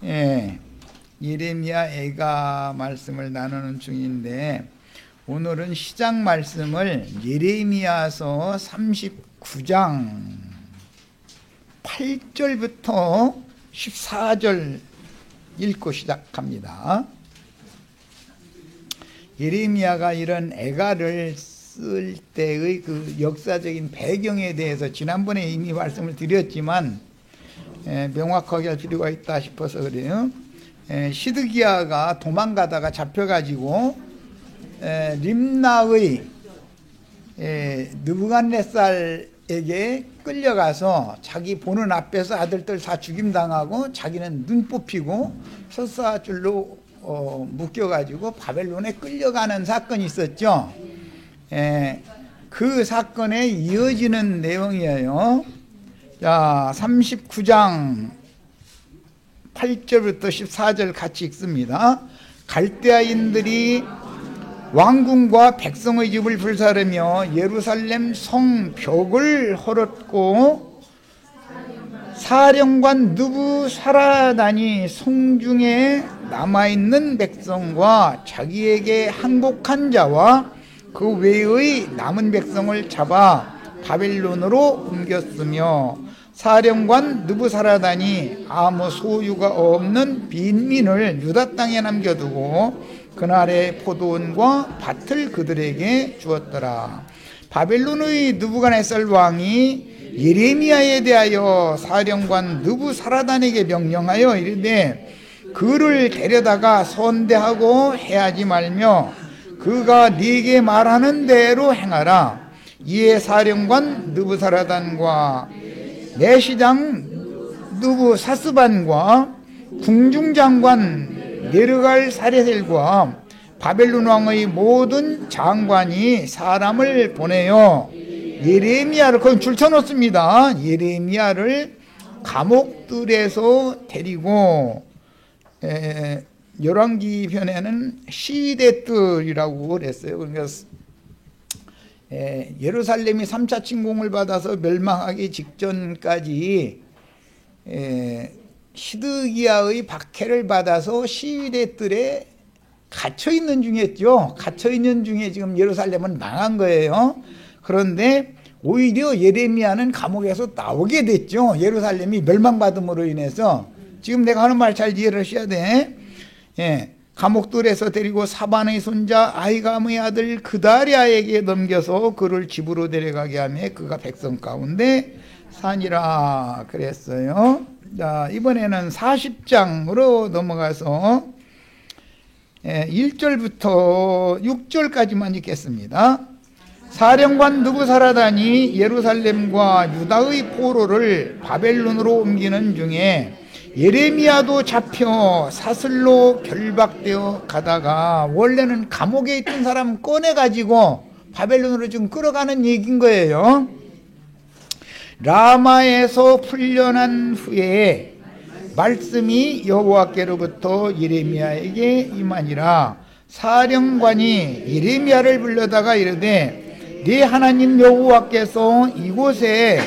예, 예레미야 애가 말씀을 나누는 중인데, 오늘은 시작 말씀을 예레미야서 39장 8절부터 14절 읽고 시작합니다. 예레미야가 이런 애가를 쓸 때의 그 역사적인 배경에 대해서 지난번에 이미 말씀을 드렸지만 명확하게 할 필요가 있다 싶어서 그래요. 시드기야가 도망가다가 잡혀가지고 림나의 느부갓네살에게 끌려가서 자기 보는 앞에서 아들들 다 죽임당하고 자기는 눈 뽑히고 설사줄로 묶여가지고 바벨론에 끌려가는 사건이 있었죠. 그 사건에 이어지는 내용이에요. 자, 39장 8절부터 14절 같이 읽습니다. 갈대아인들이 왕궁과 백성의 집을 불사르며 예루살렘 성벽을 헐었고, 사령관 느부사라단이 성중에 남아있는 백성과 자기에게 항복한 자와 그 외의 남은 백성을 잡아 바벨론으로 옮겼으며, 사령관 느부사라단이 아무 소유가 없는 빈민을 유다 땅에 남겨두고 그날의 포도원과 밭을 그들에게 주었더라. 바벨론의 느부갓네살 왕이 예레미야에 대하여 사령관 느부사라단에게 명령하여 이르되, 그를 데려다가 선대하고 해하지 말며 그가 네게 말하는 대로 행하라. 이에 사령관 느부사라단과 내시장 느부사스반과 궁중장관 네르갈사레셀과 바벨론 왕의 모든 장관이 사람을 보내어 예레미야를, 거기 줄쳐놓습니다. 예레미야를 감옥들에서 데리고, 열왕기 편에는 시위대들이라고 그랬어요. 그러니까 예루살렘이 3차 침공을 받아서 멸망하기 직전까지 시드기야의 박해를 받아서 시위대들에 갇혀있는 중이었죠. 갇혀있는 중에 지금 예루살렘은 망한 거예요. 그런데 오히려 예레미야는 감옥에서 나오게 됐죠. 예루살렘이 멸망받음으로 인해서. 지금 내가 하는 말 잘 이해를 하셔야 돼. 감옥들에서 데리고 사반의 손자 아히감의 아들 그다랴에게 넘겨서 그를 집으로 데려가게 하며 그가 백성 가운데 사니라 그랬어요. 자, 이번에는 40장으로 넘어가서 1절부터 6절까지만 읽겠습니다. 사령관 느부사라단이 예루살렘과 유다의 포로를 바벨론으로 옮기는 중에 예레미야도 잡혀 사슬로 결박되어 가다가, 원래는 감옥에 있던 사람 꺼내가지고 바벨론으로 좀 끌어가는 얘기인 거예요. 라마에서 풀려난 후에 말씀이 여호와께로부터 예레미야에게 임하니라. 사령관이 예레미야를 불러다가 이르되, 네 하나님 여호와께서 이곳에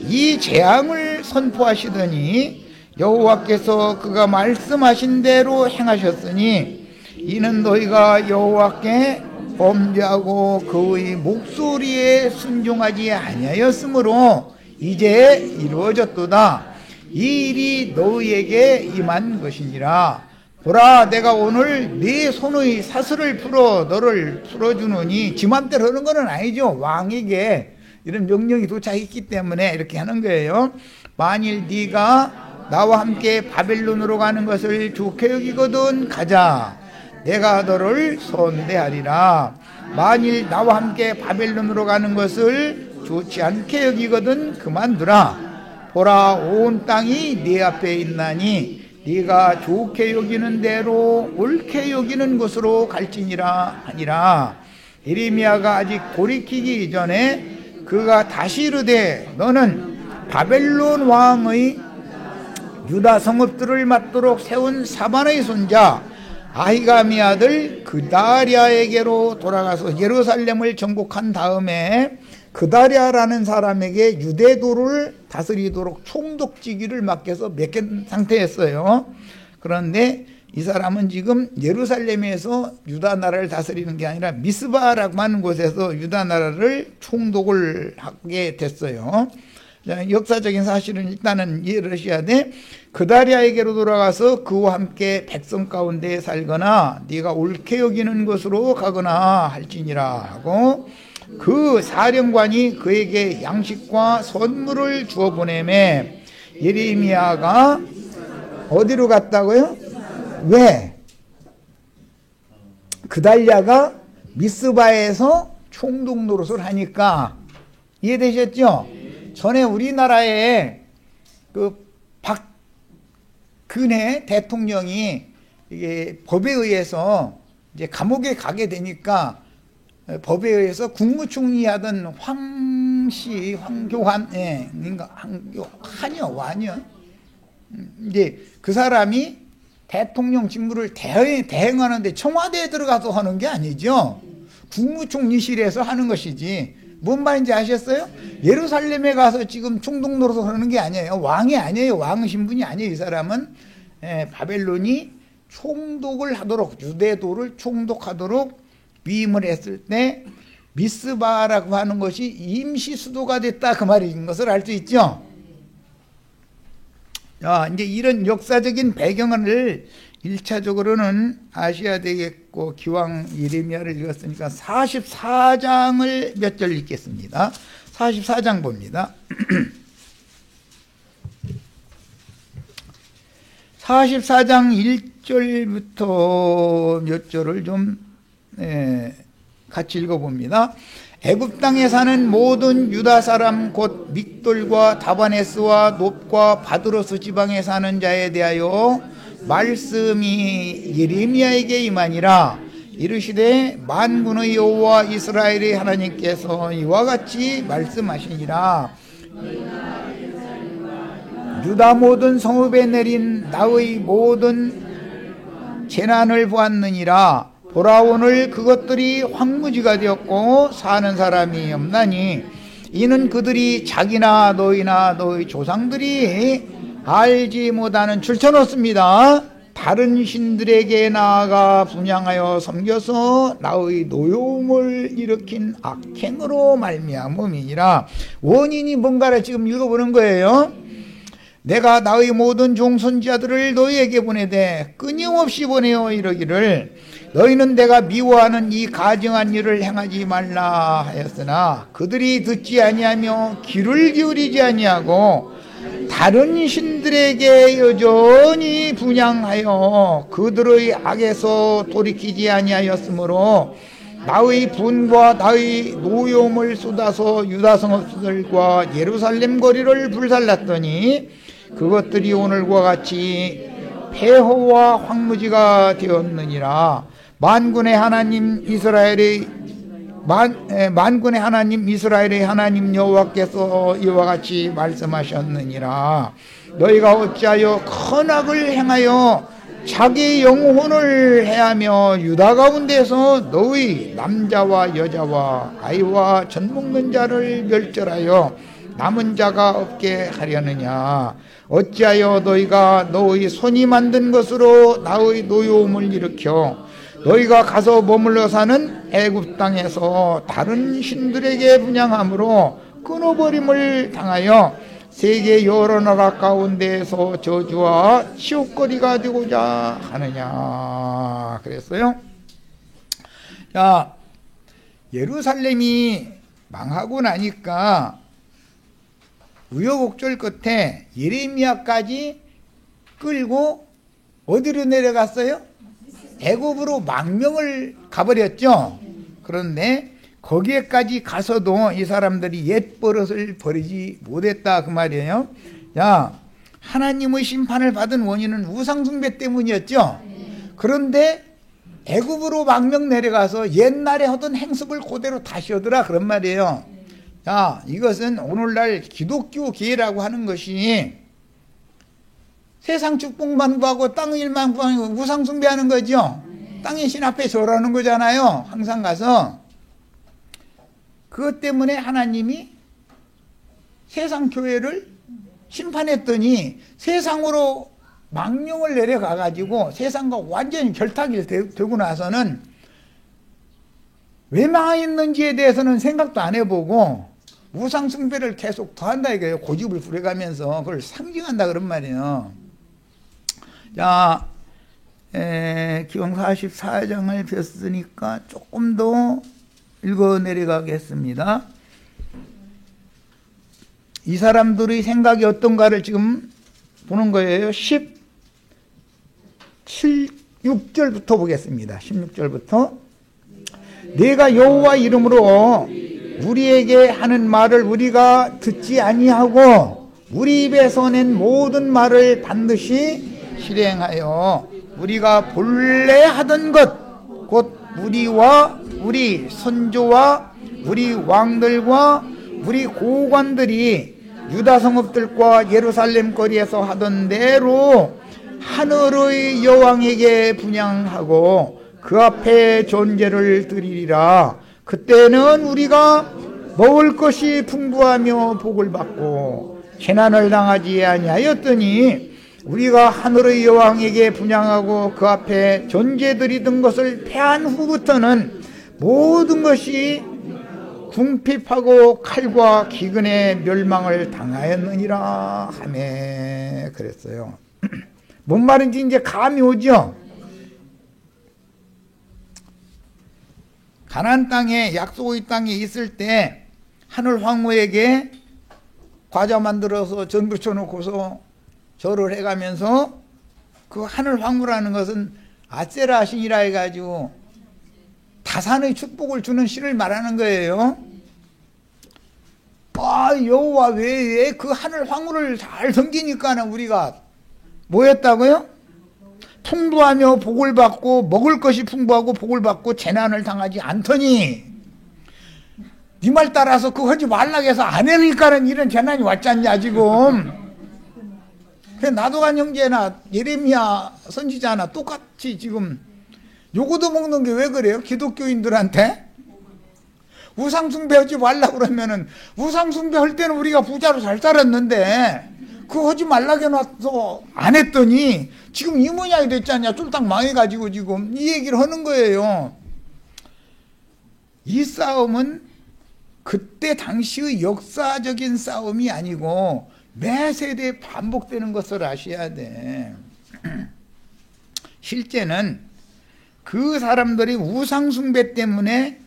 이 재앙을 선포하시더니 여호와께서 그가 말씀하신 대로 행하셨으니 이는 너희가 여호와께 범죄하고 그의 목소리에 순종하지 아니하였으므로 이제 이루어졌도다. 이 일이 너희에게 임한 것이니라. 보라, 내가 오늘 네 손의 사슬을 풀어 너를 풀어주노니, 지 맘대로 하는 건 아니죠. 왕에게 이런 명령이 도착했기 때문에 이렇게 하는 거예요. 만일 네가 나와 함께 바벨론으로 가는 것을 좋게 여기거든 가자. 내가 너를 선대하리라. 만일 나와 함께 바벨론으로 가는 것을 좋지 않게 여기거든 그만두라. 보라, 온 땅이 네 앞에 있나니 네가 좋게 여기는 대로 옳게 여기는 곳으로 갈지니라 하니라. 예레미야가 아직 돌이키기 이전에 그가 다시 이르되, 너는 바벨론 왕의 유다 성읍들을 맡도록 세운 사반의 손자 아히감의 아들 그다랴에게로 돌아가서 예루살렘을 정복한 다음에 그다랴라는 사람에게 유대도를 다스리도록 총독직위를 맡겨서 맡긴 상태였어요. 그런데 이 사람은 지금 예루살렘에서 유다 나라를 다스리는 게 아니라 미스바라고 하는 곳에서 유다 나라를 총독을 하게 됐어요. 역사적인 사실은 일단은 이해를 하셔야 돼. 그다리아에게로 돌아가서 그와 함께 백성 가운데 살거나 네가 옳게 여기는 곳으로 가거나 할지니라 하고, 그 사령관이 그에게 양식과 선물을 주어 보내매 예레미야가 어디로 갔다고요? 왜? 그달랴가 미스바에서 총독 노릇을 하니까. 이해되셨죠? 전에 우리나라에 그 박근혜 대통령이 이게 법에 의해서 이제 감옥에 가게 되니까 법에 의해서 국무총리 하던 황교안, 한이요. 이제 그 사람이 대통령 직무를 대행하는데 청와대에 들어가서 하는 게 아니죠. 국무총리실에서 하는 것이지. 뭔 말인지 아셨어요? 예루살렘에 가서 지금 총독 노릇을 하는 게 아니에요. 왕이 아니에요. 왕 신분이 아니에요. 이 사람은 바벨론이 총독을 하도록, 유대도를 총독하도록 위임을 했을 때 미스바라고 하는 것이 임시 수도가 됐다, 그 말인 것을 알 수 있죠. 이제 이런 역사적인 배경을 1차적으로는 아셔야 되겠고, 기왕 예레미야를 읽었으니까 44장을 몇 절 읽겠습니다. 44장 봅니다. 44장 1절부터 몇 절을 좀 같이 읽어봅니다. 애굽 땅에 사는 모든 유다 사람 곧 믹돌과 다바네스와 놉과 바드로스 지방에 사는 자에 대하여 말씀이 예레미야에게 임하니라. 이르시되 만군의 여호와 이스라엘의 하나님께서 이와 같이 말씀하시니라. 유다 모든 성읍에 내린 나의 모든 재난을 보았느니라. 보라, 오늘 그것들이 황무지가 되었고 사는 사람이 없나니 이는 그들이 자기나 너희나 너희 조상들이 알지 못하는, 줄쳐놓습니다. 다른 신들에게 나아가 분향하여 섬겨서 나의 노여움을 일으킨 악행으로 말미암음이니라. 원인이 뭔가를 지금 읽어보는 거예요. 내가 나의 모든 종선지자들을 너희에게 보내되 끊임없이 보내어 이르기를 너희는 내가 미워하는 이 가증한 일을 행하지 말라 하였으나 그들이 듣지 아니하며 귀를 기울이지 아니하고 다른 신들에게 여전히 분향하여 그들의 악에서 돌이키지 아니하였으므로 나의 분과 나의 노여움을 쏟아서 유다 성읍들과 예루살렘 거리를 불살랐더니 그것들이 오늘과 같이 폐허와 황무지가 되었느니라. 만군의 하나님 이스라엘의 하나님 여호와께서 이와 같이 말씀하셨느니라. 너희가 어찌하여 큰 악을 행하여 자기 영혼을 해하며 유다 가운데서 너희 남자와 여자와 아이와 젖 먹는 자를 멸절하여 남은 자가 없게 하려느냐. 어찌하여 너희가 너희 손이 만든 것으로 나의 노여움을 일으켜 너희가 가서 머물러 사는 애굽 땅에서 다른 신들에게 분향함으로 끊어버림을 당하여 세계 여러 나라 가운데에서 저주와 치욕거리가 되고자 하느냐 그랬어요. 자, 예루살렘이 망하고 나니까 우여곡절 끝에 예레미야까지 끌고 어디로 내려갔어요? 애굽으로 망명을 가버렸죠. 그런데 거기에까지 가서도 이 사람들이 옛 버릇을 버리지 못했다, 그 말이에요. 자, 하나님의 심판을 받은 원인은 우상숭배 때문이었죠. 그런데 애굽으로 망명 내려가서 옛날에 하던 행습을 그대로 다시 하더라, 그런 말이에요. 자, 이것은 오늘날 기독교계라고 하는 것이 세상 축복만 구하고 땅 일만 구하고 우상숭배하는 거죠. 땅의 신 앞에 절하는 거잖아요. 항상 가서. 그것 때문에 하나님이 세상 교회를 심판했더니 세상으로 망령을 내려가 가지고 세상과 완전히 결탁이 되고 나서는 왜 망했는지에 대해서는 생각도 안 해보고 우상 숭배를 계속 더한다 이거예요. 고집을 부려가면서 그걸 상징한다 그런 말이에요. 자, 기왕 44장을 폈으니까 조금 더 읽어 내려가겠습니다. 이 사람들의 생각이 어떤가를 지금 보는 거예요. 16절부터 보겠습니다. 16절부터 내가 여호와 이름으로 우리에게 하는 말을 우리가 듣지 아니하고 우리 입에서 낸 모든 말을 반드시 실행하여 우리가 본래 하던 것 곧 우리와 우리 선조와 우리 왕들과 우리 고관들이 유다 성읍들과 예루살렘 거리에서 하던 대로 하늘의 여왕에게 분향하고 그 앞에 존재를 드리리라. 그때는 우리가 먹을 것이 풍부하며 복을 받고 재난을 당하지 아니하였더니 우리가 하늘의 여왕에게 분향하고 그 앞에 존재드리던 것을 패한 후부터는 모든 것이 궁핍하고 칼과 기근의 멸망을 당하였느니라 하매 그랬어요. 뭔 말인지 이제 감이 오죠. 가나안 땅에 약속의 땅에 있을 때 하늘 황후에게 과자 만들어서 전 부쳐놓고서 절을 해가면서 그 하늘 황후라는 것은 아세라 신이라 해가지고 다산의 축복을 주는 신을 말하는 거예요. 여호와 외에 그 하늘 황후를 잘 섬기니까는 우리가 뭐 했다고요? 풍부하며 복을 받고 먹을 것이 풍부하고 복을 받고 재난을 당하지 않더니 네 말 따라서 그거 하지 말라고 해서 안 하니까는 이런 재난이 왔잖냐 지금. 나도간 형제나 예레미야 선지자나 똑같이 지금 요거도 먹는 게 왜 그래요? 기독교인들한테 우상숭배하지 말라고 그러면은 우상숭배할 때는 우리가 부자로 잘 살았는데 그거 하지 말라고 해놔서 안 했더니 지금 이 모양이 됐잖냐. 쫄딱 망해가지고 지금 이 얘기를 하는 거예요. 이 싸움은 그때 당시의 역사적인 싸움이 아니고 매 세대에 반복되는 것을 아셔야 돼. 실제는 그 사람들이 우상숭배 때문에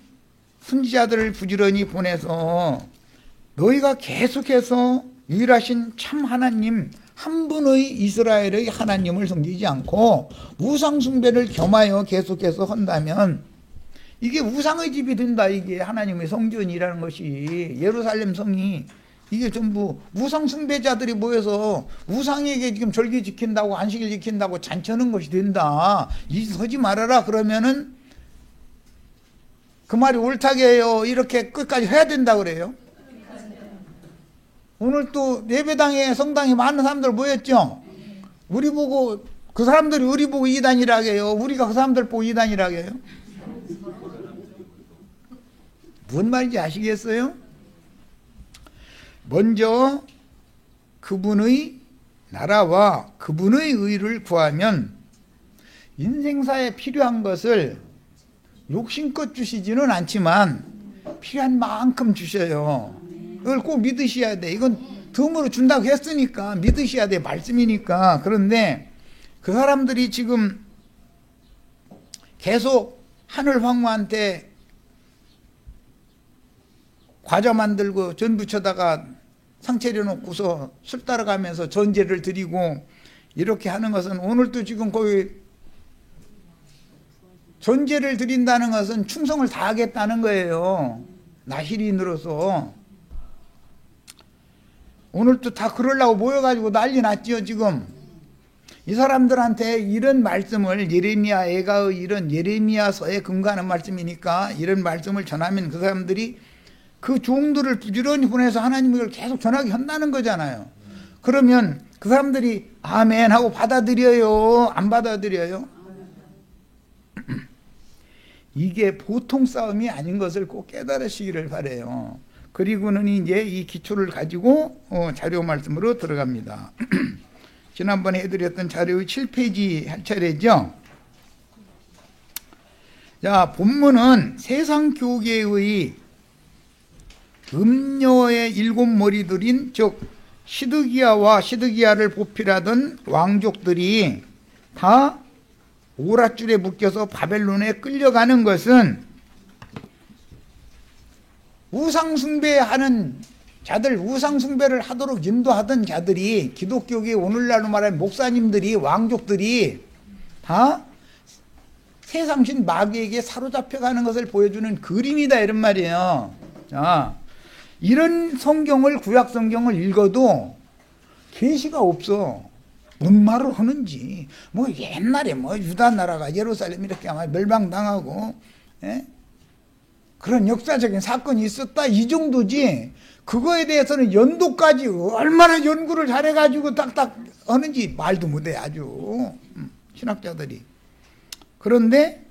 선지자들을 부지런히 보내서 너희가 계속해서 유일하신 참 하나님 한 분의 이스라엘의 하나님을 섬기지 않고 우상숭배를 겸하여 계속해서 한다면 이게 우상의 집이 된다. 이게 하나님의 성전이라는 것이 예루살렘 성이 이게 전부 우상숭배자들이 모여서 우상에게 지금 절기 지킨다고 안식일 지킨다고 잔치하는 것이 된다. 이 하지 말아라 그러면은 그 말이 옳다게 해요. 이렇게 끝까지 해야 된다 그래요. 오늘 또 예배당에 성당에 많은 사람들 모였죠. 우리 보고 그 사람들이 우리 보고 이단이라고 해요. 우리가 그 사람들 보고 이단이라고 해요. 무슨 말인지 아시겠어요? 먼저 그분의 나라와 그분의 의를 구하면 인생사에 필요한 것을 욕심껏 주시지는 않지만 필요한 만큼 주셔요. 그걸 꼭 믿으셔야 돼. 이건 덤으로 준다고 했으니까 믿으셔야 돼. 말씀이니까. 그런데 그 사람들이 지금 계속 하늘 황후한테 과자 만들고 전 부쳐다가 상 차려놓고서 술 따라가면서 전제를 드리고 이렇게 하는 것은 오늘도 지금 거의 전제를 드린다는 것은 충성을 다하겠다는 거예요. 나시린으로서. 오늘도 다 그러려고 모여가지고 난리 났죠 지금. 이 사람들한테 이런 말씀을 예레미야 애가의 이런 예레미야서에 근거하는 말씀이니까 이런 말씀을 전하면 그 사람들이 그 종들을 부지런히 보내서 하나님을 계속 전하게 한다는 거잖아요. 그러면 그 사람들이 아멘 하고 받아들여요? 안 받아들여요? 이게 보통 싸움이 아닌 것을 꼭 깨달으시기를 바라요. 그리고는 이제 이 기초를 가지고 자료 말씀으로 들어갑니다. 지난번에 해드렸던 자료 7페이지 할 차례죠. 자, 본문은 세상 교계의 음녀의 일곱 머리들인 즉 시드기야와 시드기야를 보필하던 왕족들이 다 오랏줄에 묶여서 바벨론에 끌려가는 것은 우상숭배하는 자들, 우상숭배를 하도록 인도하던 자들이, 기독교계 오늘날로 말하면 목사님들이, 왕족들이 다 세상신 마귀에게 사로잡혀가는 것을 보여주는 그림이다 이런 말이에요. 자, 이런 성경을, 구약 성경을 읽어도 계시가 없어. 뭔 말을 하는지. 뭐 옛날에 뭐 유다 나라가 예루살렘 이렇게 아마 멸망당하고, 예? 그런 역사적인 사건이 있었다 이 정도지. 그거에 대해서는 연도까지 얼마나 연구를 잘해가지고 딱딱 하는지 말도 못해 아주 신학자들이. 그런데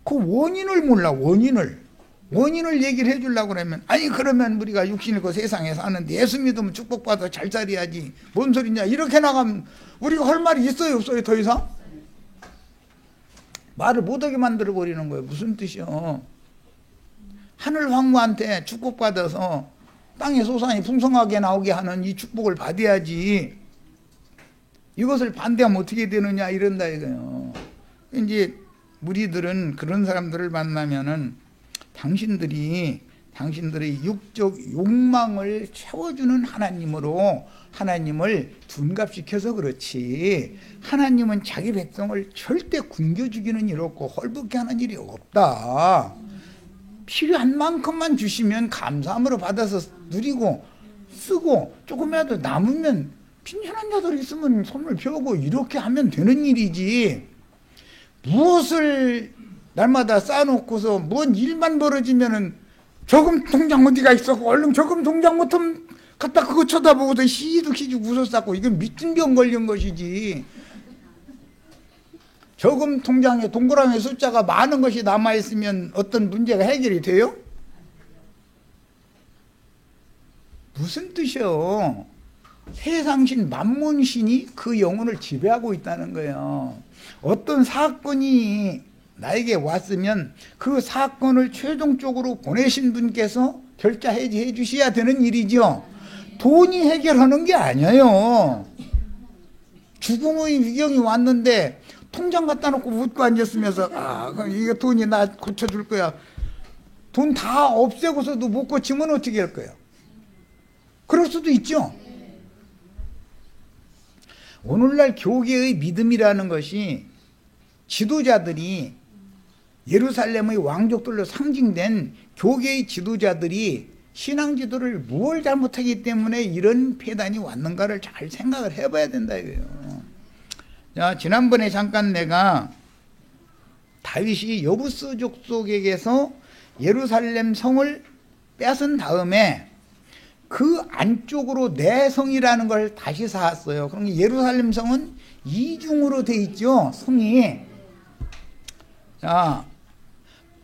그 원인을 몰라. 원인을 얘기를 해주려고 그러면, 아니 그러면 우리가 육신을 그 세상에 사는데 예수 믿으면 축복받아 잘 살아야지 뭔 소리냐 이렇게 나가면 우리가 할 말이 있어요 없어요? 더 이상 말을 못하게 만들어 버리는 거예요. 무슨 뜻이요? 하늘 황무한테 축복받아서 땅의 소산이 풍성하게 나오게 하는 이 축복을 받아야지 이것을 반대하면 어떻게 되느냐 이런다 이거예요. 이제 무리들은 그런 사람들을 만나면은 당신들의 육적 욕망을 채워주는 하나님으로 하나님을 둔갑시켜서 그렇지 하나님은 자기 백성을 절대 굶겨 죽이는 일 없고 헐벗게 하는 일이 없다. 필요한 만큼만 주시면 감사함으로 받아서 누리고 쓰고 조금이라도 남으면 빈곤한 자들 있으면 손을 펴고 이렇게 하면 되는 일이지 무엇을 날마다 쌓아놓고서 뭔 일만 벌어지면은 저금 통장 어디가 있어 얼른 저금 통장부터 갖다 그거 쳐다보고서 시죽시죽 웃어쌌고 이건 미친병 걸린 것이지. 저금 통장에 동그라미 숫자가 많은 것이 남아있으면 어떤 문제가 해결이 돼요? 무슨 뜻이요? 세상신 만몬신이 그 영혼을 지배하고 있다는 거예요. 어떤 사건이 나에게 왔으면 그 사건을 최종적으로 보내신 분께서 결자해 주셔야 되는 일이죠. 돈이 해결하는 게 아니에요. 죽음의 위경이 왔는데 통장 갖다 놓고 웃고 앉았으면서 그럼 이게 돈이 나 고쳐줄 거야. 돈 다 없애고서도 못 고치면 어떻게 할 거예요? 그럴 수도 있죠. 오늘날 교계의 믿음이라는 것이 지도자들이 예루살렘의 왕족들로 상징된 교계의 지도자들이 신앙 지도를 뭘 잘못하기 때문에 이런 폐단이 왔는가를 잘 생각을 해봐야 된다 이거예요. 자, 지난번에 잠깐 내가 다윗이 여부스 족속에게서 예루살렘 성을 뺏은 다음에 그 안쪽으로 내 성이라는 걸 다시 쌓았어요. 그럼 예루살렘 성은 이중으로 돼 있죠. 성이. 자,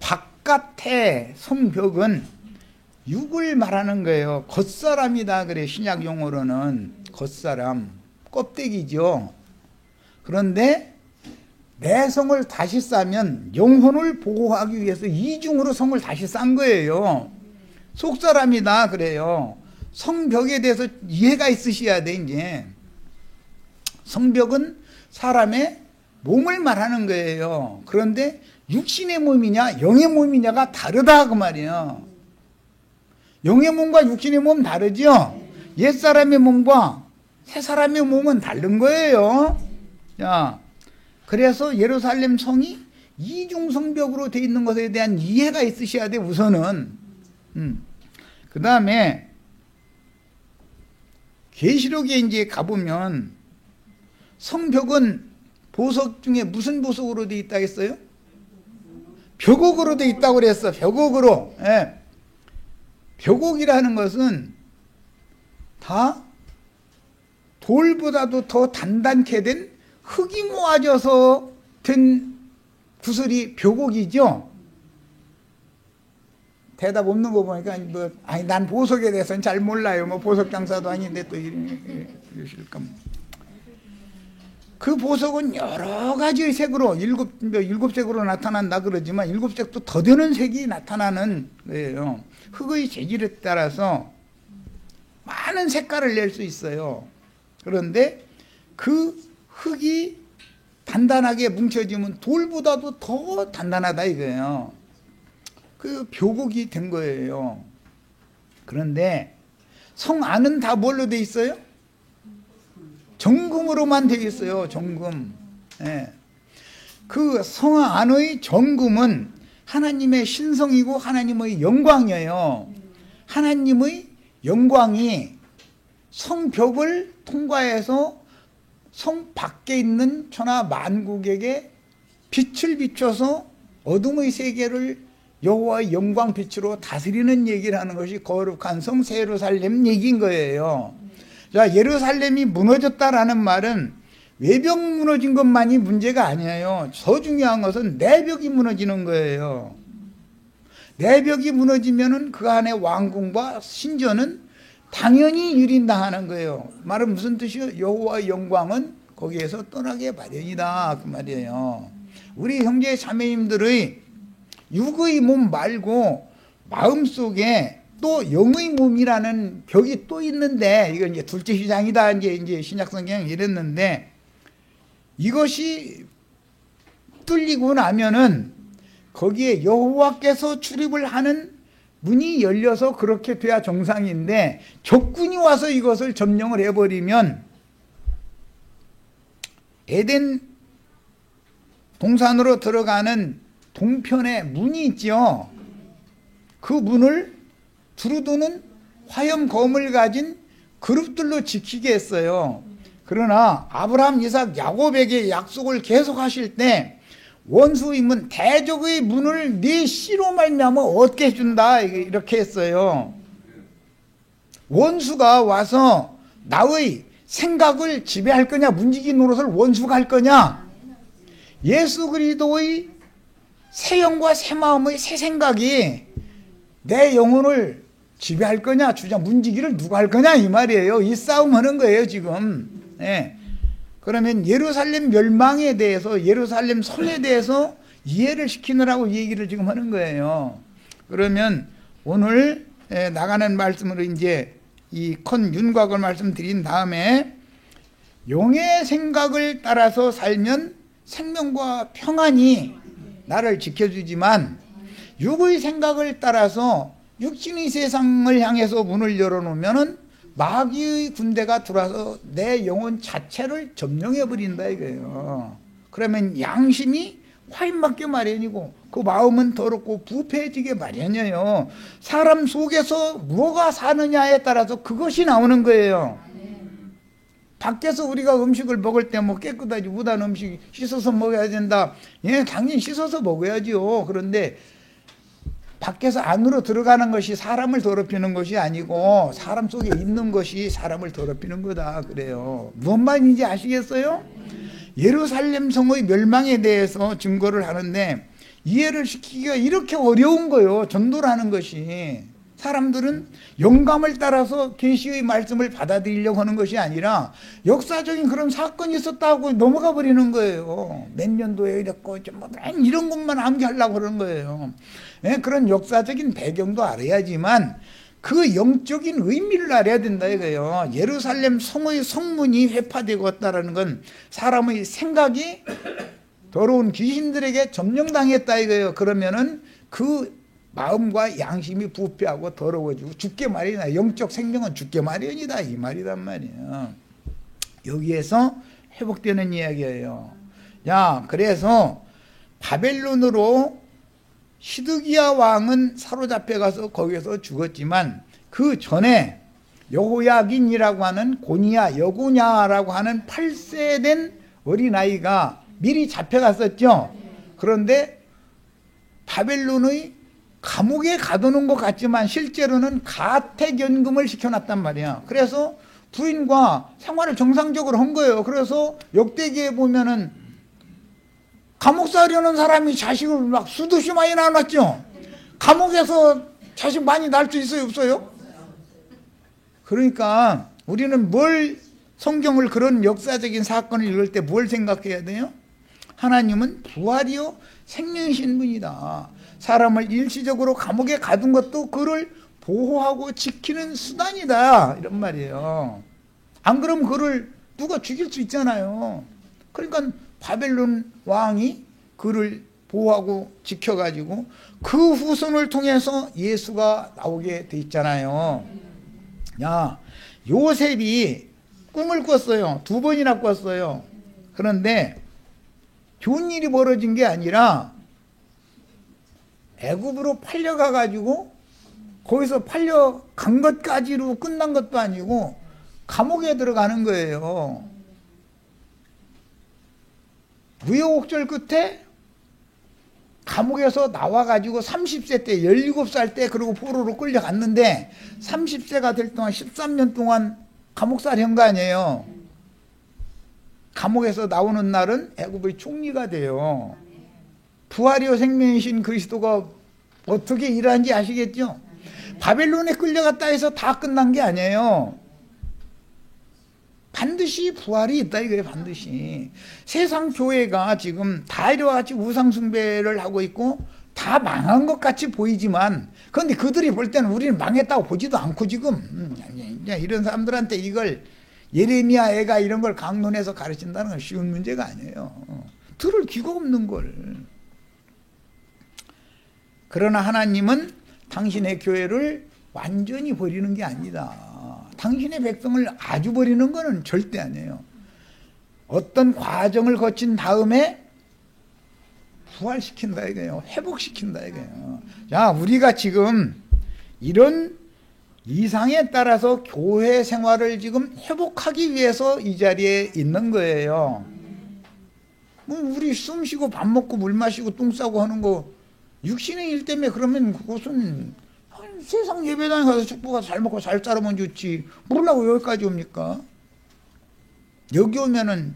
바깥의 성벽은 육을 말하는 거예요. 겉사람이다 그래. 신약 용어로는 겉사람, 껍데기죠. 그런데 내 성을 다시 쌓으면 영혼을 보호하기 위해서 이중으로 성을 다시 쌓은 거예요. 속사람이다 그래요. 성벽에 대해서 이해가 있으셔야 돼. 이제 성벽은 사람의 몸을 말하는 거예요. 그런데 육신의 몸이냐 영의 몸이냐가 다르다 그 말이에요. 영의 몸과 육신의 몸 다르죠. 옛사람의 몸과 새사람의 몸은 다른 거예요. 자, 그래서 예루살렘 성이 이중성벽으로 되어 있는 것에 대한 이해가 있으셔야 돼 우선은. 그 다음에 계시록에 이제 가보면 성벽은 보석 중에 무슨 보석으로 되어 있다 했어요? 벽옥으로 되어 있다고 그랬어. 벽옥으로. 예. 벽옥이라는 것은 다 돌보다도 더 단단케 된 흙이 모아져서 된 구슬이 벽옥이죠. 대답 없는 거 보니까 뭐 아니 난 보석에 대해서는 잘 몰라요. 뭐 보석 장사도 아닌데 또 이러실까. 그 보석은 여러 가지의 색으로 일곱 색으로 나타난다 그러지만 일곱 색도 더 되는 색이 나타나는 거예요. 흙의 재질에 따라서 많은 색깔을 낼 수 있어요. 그런데 그 흙이 단단하게 뭉쳐지면 돌보다도 더 단단하다 이거예요. 그 묘곡이 된 거예요. 그런데 성 안은 다 뭘로 돼 있어요? 정금으로만 되어 있어요. 정금. 예. 그 성 안의 정금은 하나님의 신성이고 하나님의 영광이에요. 하나님의 영광이 성벽을 통과해서 성 밖에 있는 천하 만국에게 빛을 비춰서 어둠의 세계를 여호와의 영광 빛으로 다스리는 얘기를 하는 것이 거룩한 성 예루살렘 얘기인 거예요. 자, 예루살렘이 무너졌다라는 말은 외벽 무너진 것만이 문제가 아니에요. 더 중요한 것은 내벽이 무너지는 거예요. 내벽이 무너지면은 그 안에 왕궁과 신전은 당연히 유린당하는 거예요. 말은 무슨 뜻이요? 여호와의 영광은 거기에서 떠나게 마련이다 그 말이에요. 우리 형제 자매님들의 육의 몸 말고 마음속에 또 영의 몸이라는 벽이 또 있는데, 이건 이제 둘째 시장이다 이제 신약 성경 이랬는데, 이것이 뚫리고 나면은 거기에 여호와께서 출입을 하는 문이 열려서 그렇게 돼야 정상인데, 적군이 와서 이것을 점령을 해버리면 에덴 동산으로 들어가는 동편에 문이 있죠. 그 문을 두루두는 화염검을 가진 그룹들로 지키게 했어요. 그러나 아브라함, 이삭, 야곱에게 약속을 계속하실 때 원수임은 대적의 문을 네 씨로 말미암아 얻게 해준다 이렇게 했어요. 원수가 와서 나의 생각을 지배할 거냐, 문지기 노릇을 원수가 할 거냐, 예수 그리스도의 새 영과 새 마음의 새 생각이 내 영혼을 지배할 거냐, 주장 문지기를 누가 할 거냐 이 말이에요. 이 싸움 하는 거예요 지금. 예. 그러면 예루살렘 멸망에 대해서, 예루살렘 성에 대해서 이해를 시키느라고 이 얘기를 지금 하는 거예요. 그러면 오늘 나가는 말씀으로 이제 이 컨 윤곽을 말씀드린 다음에, 영의 생각을 따라서 살면 생명과 평안이 나를 지켜주지만 육의 생각을 따라서 육신의 세상을 향해서 문을 열어놓으면 마귀의 군대가 들어와서 내 영혼 자체를 점령해버린다 이거예요. 그러면 양심이 화인맞게 마련이고 그 마음은 더럽고 부패해지게 마련이에요. 사람 속에서 뭐가 사느냐에 따라서 그것이 나오는 거예요. 밖에서 우리가 음식을 먹을 때 뭐 깨끗하지 못한 음식 씻어서 먹어야 된다. 예, 당연히 씻어서 먹어야지요. 그런데 밖에서 안으로 들어가는 것이 사람을 더럽히는 것이 아니고 사람 속에 있는 것이 사람을 더럽히는 거다 그래요. 무슨 말인지 아시겠어요? 예루살렘 성의 멸망에 대해서 증거를 하는데 이해를 시키기가 이렇게 어려운 거예요. 전도를 하는 것이. 사람들은 영감을 따라서 계시의 말씀을 받아들이려고 하는 것이 아니라 역사적인 그런 사건이 있었다고 넘어가 버리는 거예요. 몇 년도에 이랬고 이런 것만 암기하려고 그러는 거예요. 네, 그런 역사적인 배경도 알아야지만 그 영적인 의미를 알아야 된다 이거예요. 예루살렘 성의 성문이 회파되고 있다는 건 사람의 생각이 더러운 귀신들에게 점령당했다 이거예요. 그러면은 그 마음과 양심이 부패하고 더러워지고 죽게 마련이다. 영적 생명은 죽게 마련이다 이 말이란 말이에요. 여기에서 회복되는 이야기예요. 야, 그래서 바벨론으로 시드기야 왕은 사로잡혀 가서 거기서 죽었지만 그 전에 여호야긴이라고 하는 고니야, 여고냐라고 하는 8세 된 어린아이가 미리 잡혀갔었죠. 그런데 바벨론의 감옥에 가두는 것 같지만 실제로는 가택연금을 시켜놨단 말이야. 그래서 부인과 생활을 정상적으로 한 거예요. 그래서 역대기에 보면은 감옥 살려는 사람이 자식을 막 수두시 많이 낳았죠. 감옥에서 자식 많이 낳을 수 있어요, 없어요? 그러니까 우리는 뭘 성경을 그런 역사적인 사건을 읽을 때 뭘 생각해야 돼요? 하나님은 부활이요 생명이신 분이다. 사람을 일시적으로 감옥에 가둔 것도 그를 보호하고 지키는 수단이다, 이런 말이에요. 안 그러면 그를 누가 죽일 수 있잖아요. 그러니까 바벨론 왕이 그를 보호하고 지켜가지고 그 후손을 통해서 예수가 나오게 돼 있잖아요. 야, 요셉이 꿈을 꿨어요. 2번이나 꿨어요. 그런데 좋은 일이 벌어진 게 아니라 애굽으로 팔려가 가지고 거기서 팔려간 것까지로 끝난 것도 아니고 감옥에 들어가는 거예요. 우여곡절 끝에 감옥에서 나와가지고 30세 때 17살 때 그리고 포로로 끌려갔는데 30세가 될 동안 13년 동안 감옥살이 한 거 아니에요. 감옥에서 나오는 날은 애굽의 총리가 돼요. 부활이요 생명이신 그리스도가 어떻게 일하는지 아시겠죠? 바벨론에 끌려갔다 해서 다 끝난 게 아니에요. 반드시 부활이 있다 이거예요. 반드시. 세상 교회가 지금 다 이와 같이 우상 숭배를 하고 있고 다 망한 것 같이 보이지만, 그런데 그들이 볼 때는 우리는 망했다고 보지도 않고 지금 이런 사람들한테 이걸 예레미야 애가 이런 걸 강론해서 가르친다는 건 쉬운 문제가 아니에요. 들을 귀가 없는 걸. 그러나 하나님은 당신의 교회를 완전히 버리는 게 아니다. 당신의 백성을 아주 버리는 것은 절대 아니에요. 어떤 과정을 거친 다음에 부활시킨다 이거예요. 회복시킨다 이거예요. 자, 우리가 지금 이런 이상에 따라서 교회 생활을 지금 회복하기 위해서 이 자리에 있는 거예요. 뭐 우리 숨 쉬고 밥 먹고 물 마시고 똥 싸고 하는 거 육신의 일 때문에 그러면 그것은 세상 예배당에 가서 축복가 잘 먹고 잘 살면 좋지. 뭐라고 여기까지 옵니까? 여기 오면은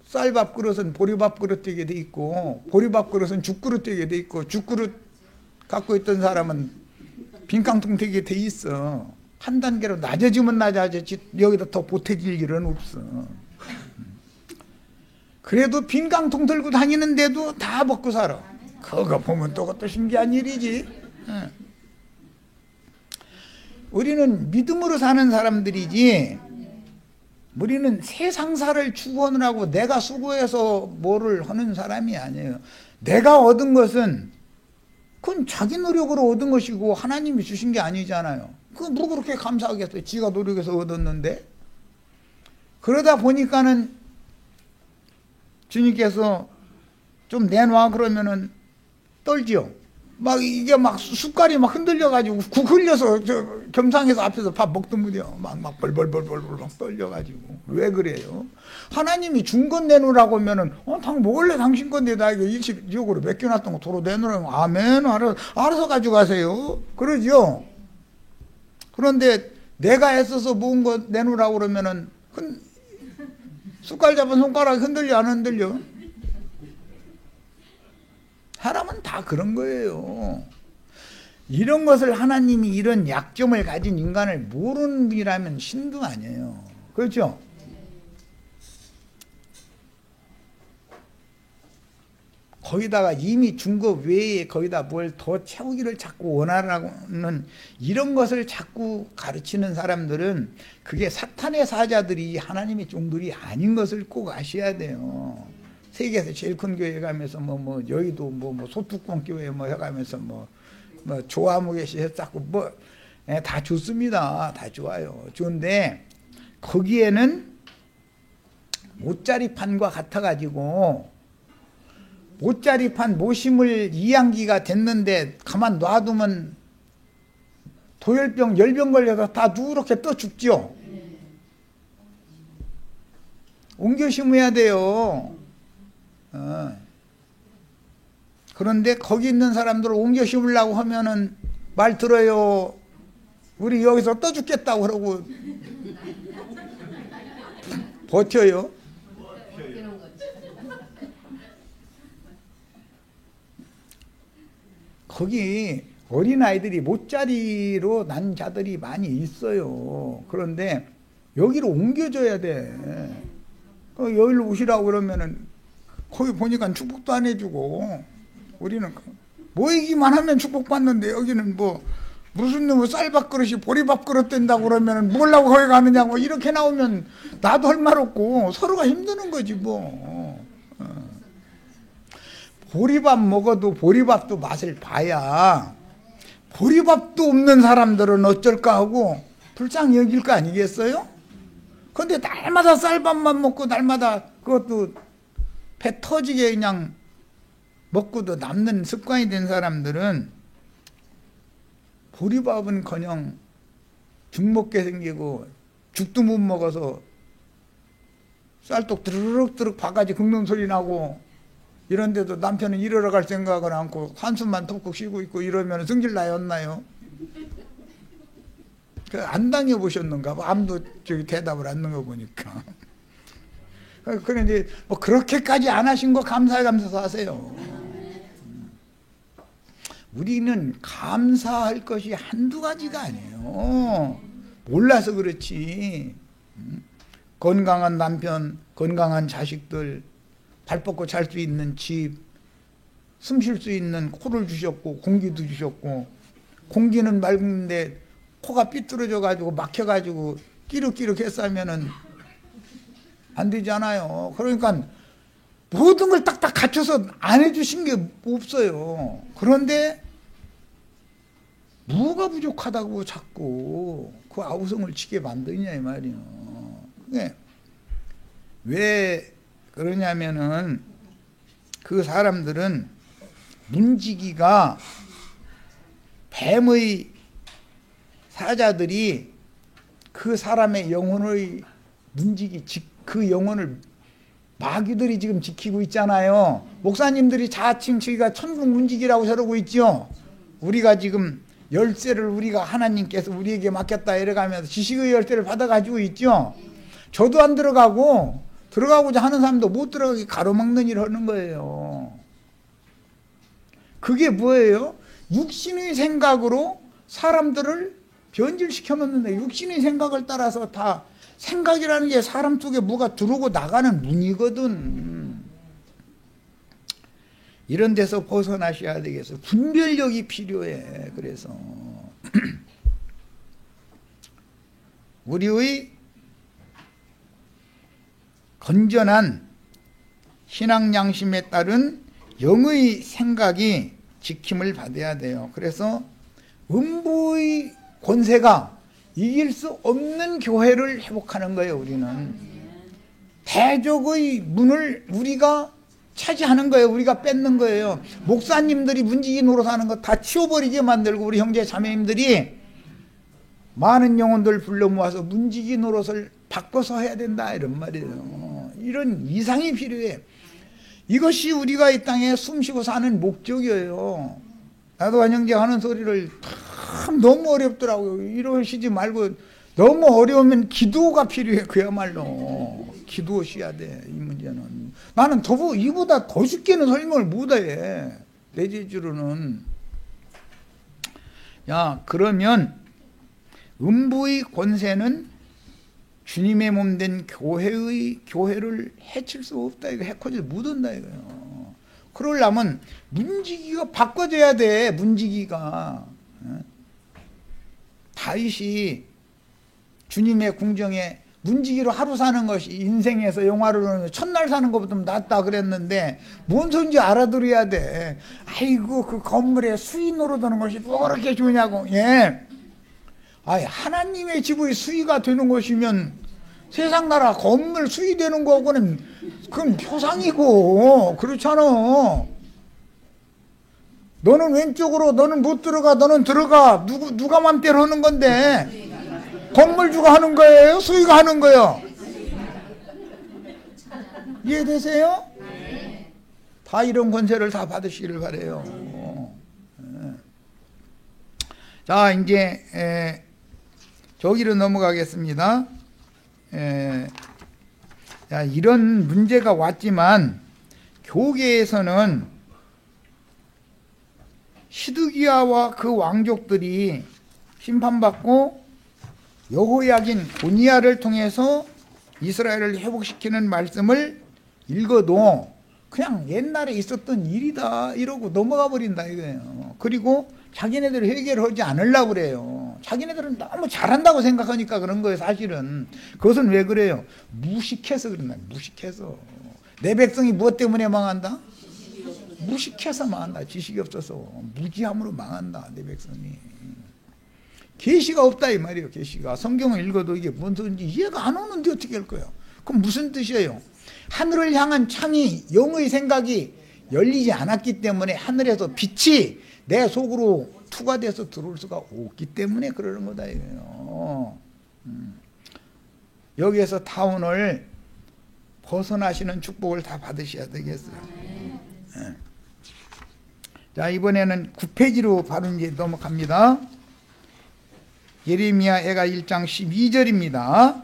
쌀밥 그릇은 보리밥 그릇 되게 돼 있고, 보리밥 그릇은 죽그릇 되게 돼 있고, 죽그릇 갖고 있던 사람은 빈깡통 되게 돼 있어. 한 단계로 낮아지면 낮아졌지 여기다 더 보태질 일은 없어. 그래도 빈깡통 들고 다니는데도 다 먹고 살아. 그거 보면 또 그것도 신기한 일이지. 우리는 믿음으로 사는 사람들이지, 우리는 세상사를 추구하느라고 내가 수고해서 뭐를 하는 사람이 아니에요. 내가 얻은 것은 그건 자기 노력으로 얻은 것이고 하나님이 주신 게 아니잖아요. 그거 뭐 그렇게 감사하겠어요. 지가 노력해서 얻었는데. 그러다 보니까는 주님께서 좀 내놔 그러면은 떨지요. 막 이게 막 숟갈이 막 흔들려가지고 국 흘려서 저 겸상해서 앞에서 밥 먹던무려 막 벌벌벌벌 막 떨려가지고. 왜 그래요? 하나님이 준 건 내놓으라고 하면은 당 먹을래 당신 건데 나 이거 일시적으로 맡겨놨던 거 도로 내놓으라고. 아멘. 알아서 가져가세요. 그러죠. 그런데 내가 애써서 모은 거 내놓으라고 그러면은 숟갈 잡은 손가락이 흔들려 안 흔들려? 사람은 다 그런 거예요. 이런 것을 하나님이 이런 약점을 가진 인간을 모르는 분이라면 신도 아니에요. 그렇죠? 거기다가 이미 준 거 외에 거기다 뭘 더 채우기를 자꾸 원하라는 이런 것을 자꾸 가르치는 사람들은 그게 사탄의 사자들이 하나님의 종들이 아닌 것을 꼭 아셔야 돼요. 세계에서 제일 큰 교회 가면서 여의도 소뚜껑 교회 해가면서 조화무게시 했었고 다 좋습니다. 다 좋아요. 좋은데 거기에는 못자리판과 같아가지고 못자리판 모심을 2학기가 됐는데 가만 놔두면 도열병 열병 걸려서 다 누렇게 떠 죽죠. 옮겨 심어야 돼요. 그런데 거기 있는 사람들을 옮겨 심으려고 하면은 말 들어요. 우리 여기서 떠 죽겠다고 그러고 버텨요. 거기 어린아이들이 못자리로 난 자들이 많이 있어요. 그런데 여기로 옮겨줘야 돼. 여기로 오시라고 그러면은 거기 보니까 축복도 안 해주고, 우리는 모이기만 하면 축복받는데 여기는 뭐 무슨 놈의 쌀밥 그릇이 보리밥 그릇 된다고 그러면은 뭘라고 거기 가느냐고. 이렇게 나오면 나도 할 말 없고 서로가 힘드는 거지 뭐. 보리밥 먹어도 보리밥도 맛을 봐야, 보리밥도 없는 사람들은 어쩔까 하고 불쌍히 여길 거 아니겠어요? 근데 날마다 쌀밥만 먹고 날마다 그것도 배 터지게 그냥 먹고도 남는 습관이 된 사람들은 보리밥은커녕 죽 먹게 생기고 죽도 못 먹어서 쌀떡 드르륵 바가지 긁는 소리 나고, 이런데도 남편은 일하러 갈 생각을 않고 한숨만 톡톡 쉬고 있고 이러면 성질 나였나요? 안 당해보셨는가 봐. 아무도 대답을 안 넣은 거 보니까. 그런데 뭐 그렇게까지 안 하신 거 감사하면서 하세요. 우리는 감사할 것이 한두 가지가 아니에요. 몰라서 그렇지. 건강한 남편, 건강한 자식들, 발 뻗고 잘 수 있는 집, 숨 쉴 수 있는 코를 주셨고 공기도 주셨고, 공기는 맑은데 코가 삐뚤어져 가지고 막혀 가지고 끼룩끼룩 했으면은 안 되잖아요. 그러니까 모든 걸 딱딱 갖춰서 안 해주신 게 없어요. 그런데 뭐가 부족하다고 자꾸 그 아우성을 치게 만드냐 이 말이에요. 왜 그러냐면은 그 사람들은 문지기가, 뱀의 사자들이 그 사람의 영혼의 문지기, 그 영혼을 마귀들이 지금 지키고 있잖아요. 목사님들이 자칭 저희가 천국 문지기라고 저러고 있죠. 우리가 지금 열쇠를 우리가 하나님께서 우리에게 맡겼다 이래가면서 지식의 열쇠를 받아가지고 있죠. 저도 안 들어가고자 하는 사람도 못 들어가게 가로막는 일을 하는 거예요. 그게 뭐예요? 육신의 생각으로 사람들을 변질시켜 놓는데, 육신의 생각을 따라서 다, 생각이라는 게 사람 속에 뭐가 들어오고 나가는 문이거든. 이런 데서 벗어나셔야 되겠어요. 분별력이 필요해. 그래서 우리의 건전한 신앙 양심에 따른 영의 생각이 지킴을 받아야 돼요. 그래서 음부의 권세가 이길 수 없는 교회를 회복하는 거예요. 우리는 대적의 문을 우리가 차지하는 거예요. 우리가 뺏는 거예요. 목사님들이 문지기 노릇하는 거 다 치워버리게 만들고, 우리 형제 자매님들이 많은 영혼들 불러 모아서 문지기 노릇을 바꿔서 해야 된다 이런 말이에요. 이런 이상이 필요해. 이것이 우리가 이 땅에 숨쉬고 사는 목적이에요. 나도 한영제 하는 소리를 참 너무 어렵더라고요. 이러시지 말고, 너무 어려우면 기도가 필요해. 그야말로 기도하셔야 돼. 이 문제는 나는 이보다 더 쉽게는 설명을 못해. 내 재주로는. 그러면 음부의 권세는 주님의 몸된 교회를 해칠 수 없다. 이거 해코지 못한다 이거요. 그러려면 문지기가 바꿔줘야 돼. 문지기가. 다윗이 주님의 궁정에 문지기로 하루 사는 것이 인생에서 영화로는 첫날 사는 것보다 낫다 그랬는데, 뭔 소린지 알아들어야 돼. 아이고 그 건물에 수위 노릇하는 것이 뭐 그렇게 좋냐고. 하나님의 집의 수위가 되는 것이면 세상 나라 건물 수위 되는 거고는 그건 표상이고 그렇잖아. 너는 왼쪽으로, 너는 못 들어가, 너는 들어가. 누가 맘대로 하는 건데? 건물주가 하는 거예요? 수위가 하는 거예요? 이해되세요? 다 이런 권세를 다 받으시기를 바라요. 자, 이제 저기로 넘어가겠습니다. 이런 문제가 왔지만 교계에서는 시드기야와 그 왕족들이 심판받고 여호야긴 고니야를 통해서 이스라엘을 회복시키는 말씀을 읽어도 그냥 옛날에 있었던 일이다 이러고 넘어가 버린다 이거예요. 그리고 자기네들 회개를 하지 않으려고 그래요. 자기네들은 너무 잘한다고 생각하니까 그런 거예요. 사실은 그것은 왜 그래요? 무식해서 그런다. 무식해서. 내 백성이 무엇 때문에 망한다? 무식해서 망한다. 지식이 없어서 무지함으로 망한다. 내 백성이. 계시가 없다 이 말이에요. 계시가. 성경을 읽어도 이게 뭔 소리인지 이해가 안 오는데 어떻게 할 거예요? 그럼 무슨 뜻이에요? 하늘을 향한 창이 영의 생각이 열리지 않았기 때문에 하늘에서 빛이 내 속으로 투과돼서 들어올 수가 없기 때문에 그러는 거다 이거예요. 여기에서 타운을 벗어나시는 축복을 다 받으셔야 되겠어요. 네. 자, 이번에는 9페이지로 바로 이제 넘어갑니다. 예레미야 애가 1장 12절입니다.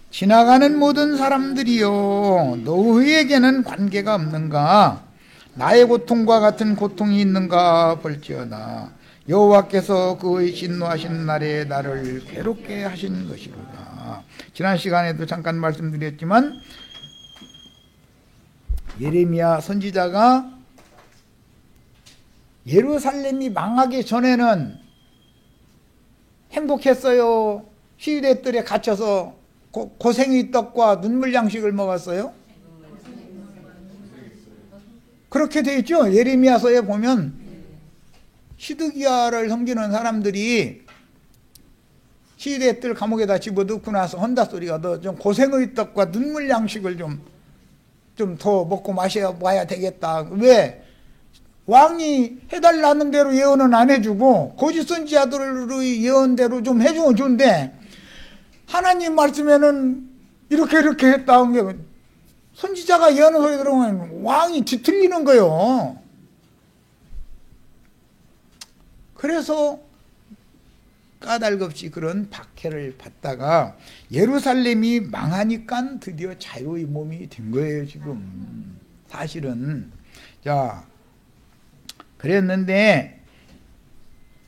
지나가는 모든 사람들이여 너희에게는 관계가 없는가? 나의 고통과 같은 고통이 있는가 볼지어다. 여호와께서 그의 진노하신 날에 나를 괴롭게 하신 것이로다. 지난 시간에도 잠깐 말씀드렸지만 예레미야 선지자가 예루살렘이 망하기 전에는 행복했어요? 시위대들에 갇혀서 고생의 떡과 눈물 양식을 먹었어요? 그렇게 돼 있죠. 예레미야서에 보면 시드기야를 섬기는 사람들이 시위대들 감옥에다 집어넣고 나서 헌다 소리가 너 좀 고생의 떡과 눈물 양식을 좀 더 먹고 마셔봐야 되겠다. 왜? 왕이 해달라는 대로 예언은 안 해주고 거짓 선지자들의 예언대로 좀 해주면 좋은데 하나님 말씀에는 이렇게 했다. 선지자가 예언을 소리 들으면 왕이 뒤틀리는 거예요. 그래서 까닭없이 그런 박해를 받다가 예루살렘이 망하니까 드디어 자유의 몸이 된 거예요, 지금. 사실은. 자, 그랬는데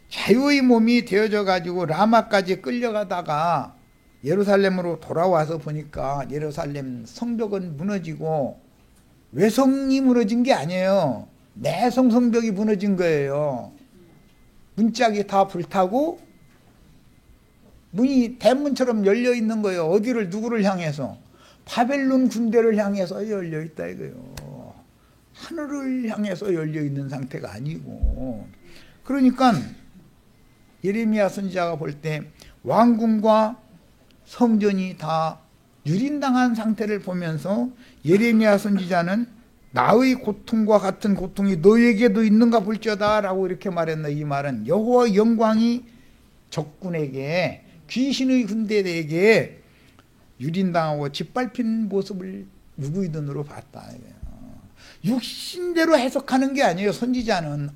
자유의 몸이 되어져 가지고 라마까지 끌려가다가 예루살렘으로 돌아와서 보니까 예루살렘 성벽은 무너지고 외성이 무너진 게 아니에요. 내성 성벽이 무너진 거예요. 문짝이 다 불타고 문이 대문처럼 열려 있는 거예요. 어디를 누구를 향해서? 바벨론 군대를 향해서 열려 있다 이거예요. 하늘을 향해서 열려 있는 상태가 아니고. 그러니까 예레미야 선지자가 볼 때 왕궁과 성전이 다 유린당한 상태를 보면서 예레미야 선지자는 나의 고통과 같은 고통이 너에게도 있는가 볼지어다 라고 이렇게 말했나. 이 말은 여호와의 영광이 적군에게 귀신의 군대에게 유린당하고 짓밟힌 모습을 누구의 눈으로 봤다. 육신대로 해석하는 게 아니에요. 선지자는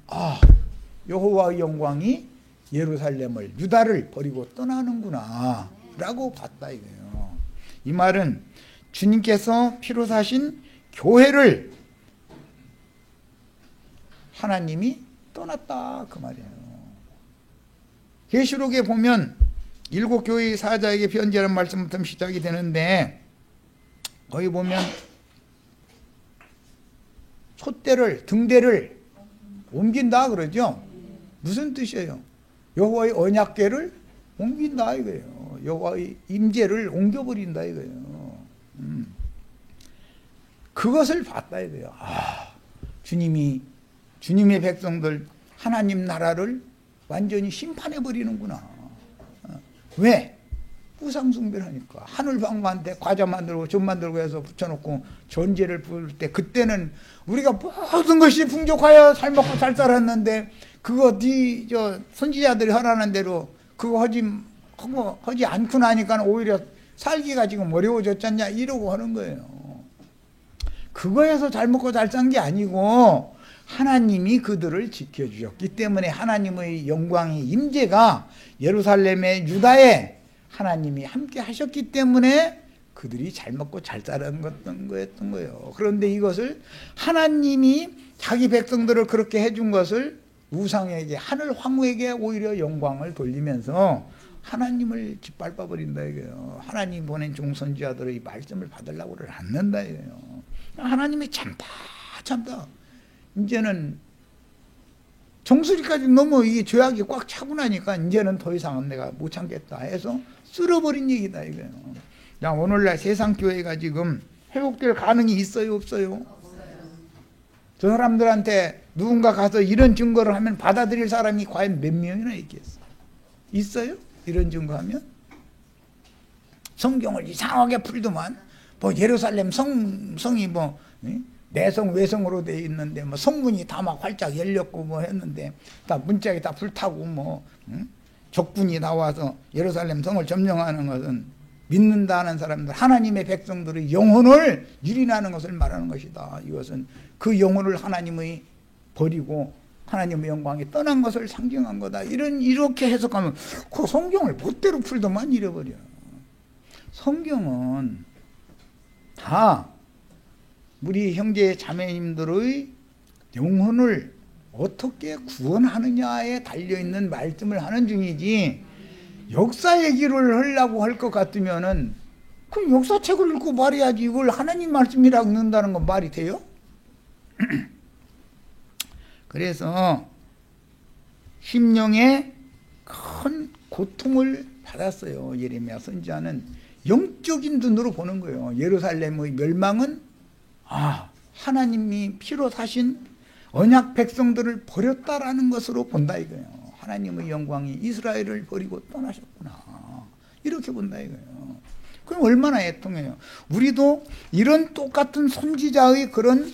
여호와의 영광이 예루살렘을 유다를 버리고 떠나는구나 라고 봤다 이거예요. 이 말은 주님께서 피로 사신 교회를 하나님이 떠났다 그 말이에요. 계시록에 보면 7교회의 사자에게 편지하는 말씀부터 시작이 되는데 거기 보면 촛대를 등대를 옮긴다 그러죠. 무슨 뜻이에요? 여호와의 언약궤를 옮긴다 이거예요. 여호와의 임재를 옮겨버린다 이거예요. 그것을 봤다 이거예요. 주님의 백성들 하나님 나라를 완전히 심판해버리는구나. 왜? 우상숭배를 하니까. 하늘방구한테 과자 만들고 전 만들고 해서 붙여놓고 전제를 부을 때 그때는 우리가 모든 것이 풍족하여 잘 먹고 잘 살았는데 그거 선지자들이 하라는 대로 그거 하지 않고 나니까 오히려 살기가 지금 어려워졌잖냐 이러고 하는 거예요. 그거에서 잘 먹고 잘 산 게 아니고 하나님이 그들을 지켜주셨기 때문에 하나님의 영광의 임재가 예루살렘의 유다에 하나님이 함께 하셨기 때문에 그들이 잘 먹고 잘 살았던 거였던 거예요. 그런데 이것을 하나님이 자기 백성들을 그렇게 해준 것을 우상에게, 하늘 황후에게 오히려 영광을 돌리면서 하나님을 짓밟아 버린다 이거예요. 하나님 보낸 종선지자들의 말씀을 받으려고를 않는다 이거예요. 하나님이 참다. 이제는 정수리까지 너무 이 죄악이 꽉 차고 나니까 이제는 더 이상은 내가 못 참겠다 해서 쓸어버린 얘기다 이거예요. 야, 오늘날 세상 교회가 지금 회복될 가능이 있어요, 없어요? 저 사람들한테 누군가 가서 이런 증거를 하면 받아들일 사람이 과연 몇 명이나 있겠어? 있어요? 이런 증거하면? 성경을 이상하게 풀더만 뭐 예루살렘 성이 뭐 내성 외성으로 돼 있는데 뭐 성문이 다 막 활짝 열렸고 뭐 했는데 다 문짝이 다 불타고 뭐 적군이 나와서 예루살렘 성을 점령하는 것은 믿는다는 사람들, 하나님의 백성들의 영혼을 유린하는 것을 말하는 것이다. 이것은 그 영혼을 하나님의 버리고 하나님의 영광이 떠난 것을 상징한 거다. 이렇게 해석하면 그 성경을 멋대로 풀더만 잃어버려. 성경은 다 우리 형제 자매님들의 영혼을 어떻게 구원하느냐에 달려있는 말씀을 하는 중이지, 역사 얘기를 하려고 할 것 같으면은 그럼 역사책을 읽고 말해야지. 이걸 하나님 말씀이라고 읽는다는 건 말이 돼요? 그래서 심령에 큰 고통을 받았어요. 예레미야 선지자는 영적인 눈으로 보는 거예요. 예루살렘의 멸망은 하나님이 피로 사신 언약 백성들을 버렸다라는 것으로 본다 이거예요. 하나님의 영광이 이스라엘을 버리고 떠나셨구나, 이렇게 본다 이거예요. 그럼 얼마나 애통해요. 우리도 이런 똑같은 선지자의 그런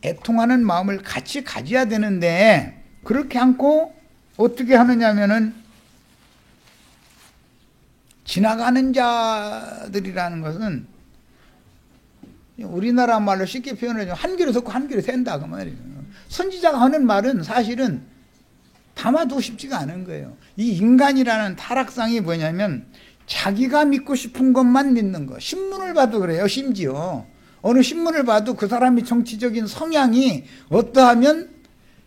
애통하는 마음을 같이 가져야 되는데, 그렇게 않고 어떻게 하느냐면은 지나가는 자들이라는 것은 우리나라 말로 쉽게 표현하자면 한 귀로 듣고 한 귀로 샌다 그 말이에요. 선지자가 하는 말은 사실은 담아도 쉽지가 않은 거예요. 이 인간이라는 타락상이 뭐냐면 자기가 믿고 싶은 것만 믿는 거. 신문을 봐도 그래요. 심지어 어느 신문을 봐도 그 사람의 정치적인 성향이 어떠하면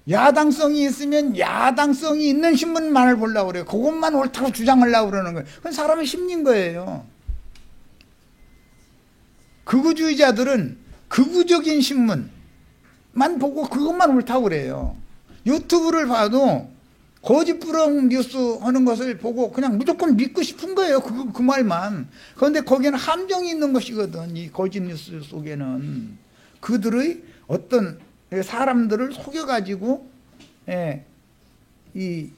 야당성이 있으면 야당성이 있는 신문만을 보려고 그래요. 그것만 옳다고 주장하려고 그러는 거예요. 그건 사람의 심리인 거예요. 극우주의자들은 극우적인 신문만 보고 그것만 옳다고 그래요. 유튜브를 봐도 거짓부렁 뉴스 하는 것을 보고 그냥 무조건 믿고 싶은 거예요. 그 말만. 그런데 거기에는 함정이 있는 것이거든. 이 거짓 뉴스 속에는 그들의 어떤 사람들을 속여가지고 이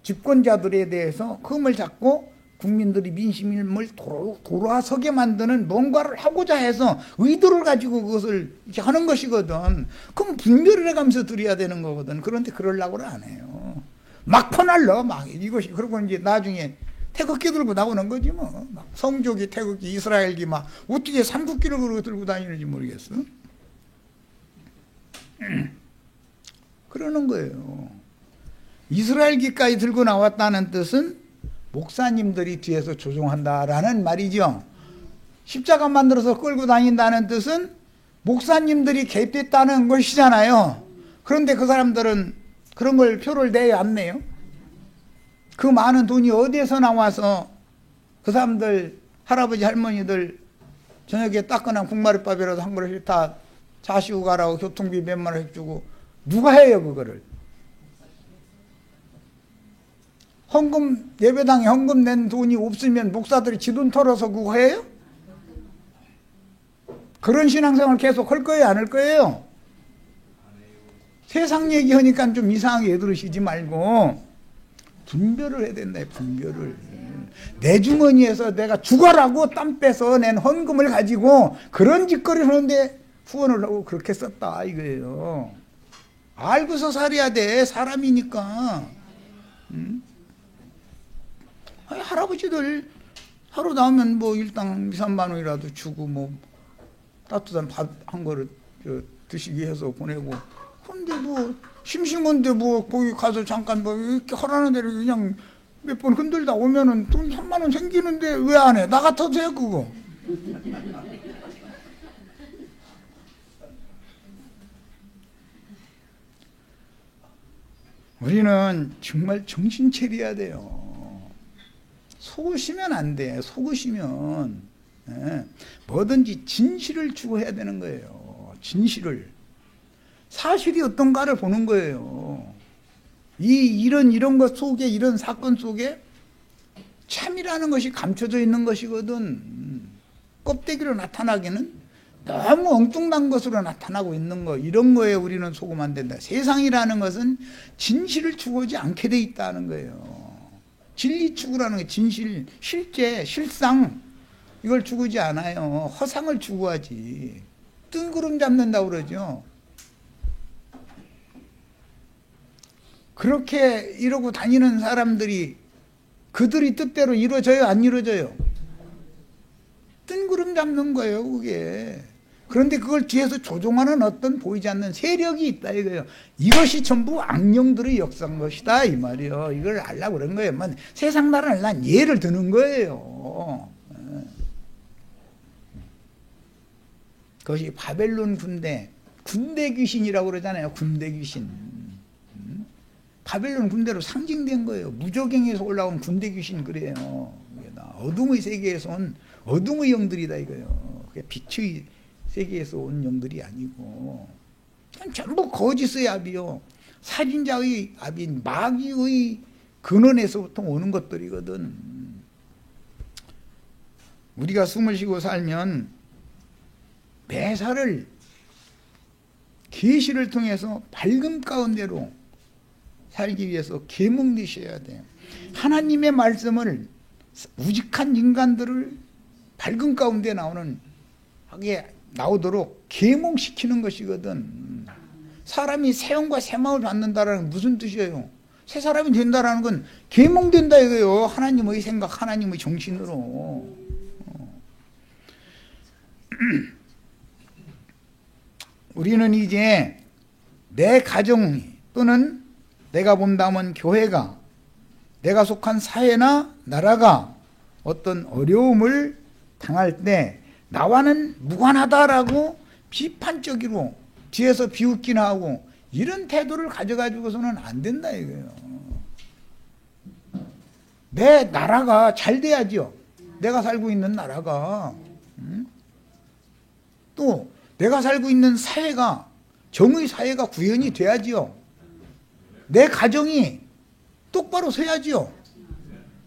집권자들에 대해서 흠을 잡고 국민들이 민심을 돌아서게 만드는 뭔가를 하고자 해서 의도를 가지고 그것을 이렇게 하는 것이거든. 그럼 분별을 해가면서 드려야 되는 거거든. 그런데 그러려고는 안 해요. 막 퍼날러 막 이것이. 그리고 이제 나중에 태극기 들고 나오는 거지 뭐. 막 성조기, 태극기, 이스라엘기 막 어떻게 삼국기를 들고 다니는지 모르겠어. 그러는 거예요. 이스라엘기까지 들고 나왔다는 뜻은 목사님들이 뒤에서 조종한다라는 말이죠. 십자가 만들어서 끌고 다닌다는 뜻은 목사님들이 개입됐다는 것이잖아요. 그런데 그 사람들은 그런 걸 표를 내요, 안 내요? 그 많은 돈이 어디에서 나와서 그 사람들 할아버지 할머니들 저녁에 따끈한 국마리밥이라도 한 그릇씩 다 자시고 가라고 교통비 몇만 원씩 주고 누가 해요 그거를? 헌금, 예배당에 헌금 낸 돈이 없으면 목사들이 지 돈 털어서 그거 해요? 그런 신앙생활 계속 할 거예요, 안 할 거예요? 세상 얘기하니까 좀 이상하게 들으시지 말고 분별을 해야 된다. 분별을. 내 주머니에서 내가 죽어라고 땀 빼서 낸 헌금을 가지고 그런 짓거리를 하는데 후원을 하고 그렇게 썼다 이거예요. 알고서 살아야 돼. 사람이니까. 아니, 할아버지들 하루 나오면 뭐 일당 2, 3만 원이라도 주고 뭐 따뜻한 밥 한 그릇 드시기 해서 보내고. 근데 뭐 심심한데 뭐 거기 가서 잠깐 뭐 이렇게 하라는 대로 그냥 몇 번 흔들다 오면은 돈 3만 원 생기는데 왜 안 해? 나 같아도 해 그거. 우리는 정말 정신 차려야 돼요. 속으시면 안 돼. 속으시면 뭐든지 진실을 추구해야 되는 거예요. 진실을. 사실이 어떤가를 보는 거예요. 이런 것 속에, 이런 사건 속에 참이라는 것이 감춰져 있는 것이거든. 껍데기로 나타나기는 너무 엉뚱한 것으로 나타나고 있는 거, 이런 거에 우리는 속으면 안 된다. 세상이라는 것은 진실을 추구하지 않게 돼 있다는 거예요. 진리 추구라는 게 진실, 실제, 실상, 이걸 추구하지 않아요. 허상을 추구하지. 뜬구름 잡는다고 그러죠. 그렇게 이러고 다니는 사람들이 그들이 뜻대로 이루어져요? 안 이루어져요? 뜬구름 잡는 거예요, 그게. 그런데 그걸 뒤에서 조종하는 어떤 보이지 않는 세력이 있다 이거예요. 이것이 전부 악령들의 역사인 것이다 이 말이에요. 이걸 알라고 그런 거예요. 세상 나라를 난 예를 드는 거예요. 그것이 바벨론 군대 귀신이라고 그러잖아요. 군대 귀신. 바벨론 군대로 상징된 거예요. 무저갱에서 올라온 군대 귀신 그래요. 어둠의 세계에서 온 어둠의 영들이다 이거예요. 빛의 세계에서 온 영들이 아니고 전부 거짓의 압이요. 살인자의 압인 마귀의 근원에서부터 오는 것들이거든. 우리가 숨을 쉬고 살면 매사를 계시를 통해서 밝음 가운데로 살기 위해서 계몽되셔야 돼요. 하나님의 말씀을 우직한 인간들을 밝음 가운데 하게 나오도록 계몽시키는 것이거든. 사람이 새 영과 새 마음을 받는다라는 건 무슨 뜻이에요? 새 사람이 된다라는 건 계몽된다 이거예요. 하나님의 생각, 하나님의 정신으로. 우리는 이제 내 가정 또는 내가 본다면 교회가, 내가 속한 사회나 나라가 어떤 어려움을 당할 때 나와는 무관하다라고 비판적으로 뒤에서 비웃기나 하고 이런 태도를 가져가지고서는 안 된다 이거예요. 내 나라가 잘 돼야죠. 내가 살고 있는 나라가. 또 내가 살고 있는 사회가, 정의 사회가 구현이 돼야지요. 내 가정이 똑바로 서야지요.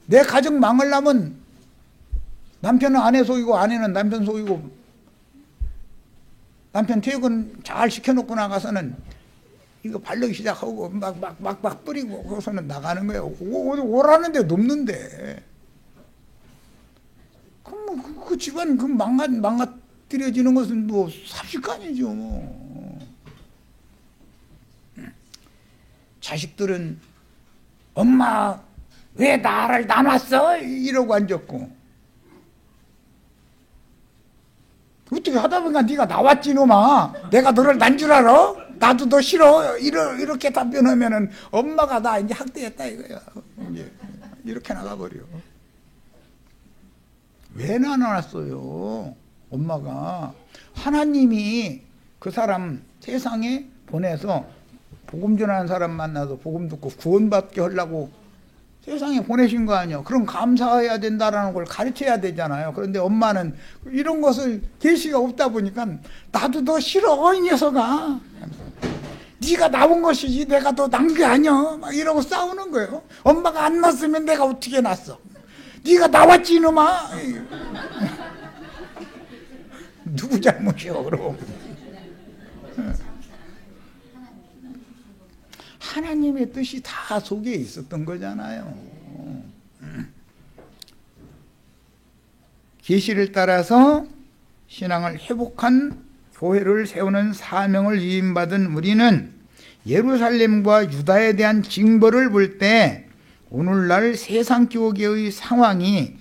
내 가정 망하려면 남편은 아내 속이고 아내는 남편 속이고, 남편 퇴근 잘 시켜놓고 나가서는 이거 바르기 시작하고 막 뿌리고 그래서는 나가는 거예요. 오라는데 높는데. 그럼 뭐 그 집안 그 망가뜨려지는 것은 뭐 삽시간이죠. 뭐. 자식들은 엄마 왜 나를 남았어? 이러고 앉았고, 어떻게 하다 보니까 네가 나왔지 놈아. 내가 너를 난 줄 알아? 나도 너 싫어. 이렇게 답변하면은 엄마가 나 이제 학대했다 이거야. 이제 이렇게 나가버려. 왜 나눠놨어요? 엄마가 하나님이 그 사람 세상에 보내서 복음 전하는 사람 만나서 복음 듣고 구원받게 하려고 세상에 보내신 거 아니에요. 그럼 감사해야 된다라는 걸 가르쳐야 되잖아요. 그런데 엄마는 이런 것을 계시가 없다 보니까 나도 너 싫어 이 녀석아. 네가 나온 것이지 내가 너 난 게 아니야. 막 이러고 싸우는 거예요. 엄마가 안 낳았으면 내가 어떻게 낳았어? 네가 나왔지 이놈아. 누구 잘못이야 그럼? 하나님의 뜻이 다 속에 있었던 거잖아요. 계시를 따라서 신앙을 회복한 교회를 세우는 사명을 위임받은 우리는 예루살렘과 유다에 대한 징벌을 볼 때 오늘날 세상 교계의 상황이